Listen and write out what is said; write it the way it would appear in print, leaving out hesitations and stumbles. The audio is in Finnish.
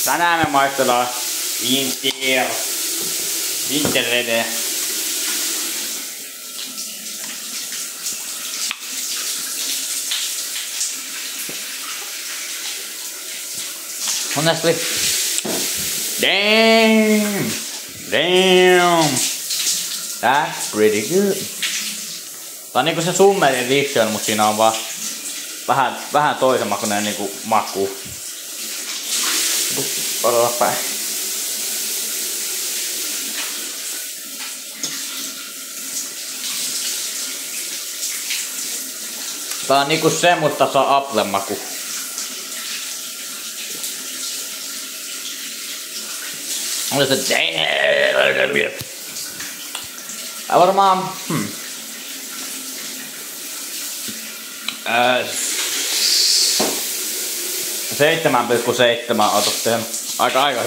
Tänään me maistellaan Interrede. Honestly. Damn. That's pretty good. Tää on niinku se Summer Edition, mut siinä on vaan vähän toisen makuinen niinku maku. Odota päin. Tää on niinku se, mutta saa applen maku. On se varmaan 7,7 otot tehnyt. Aika hyvä.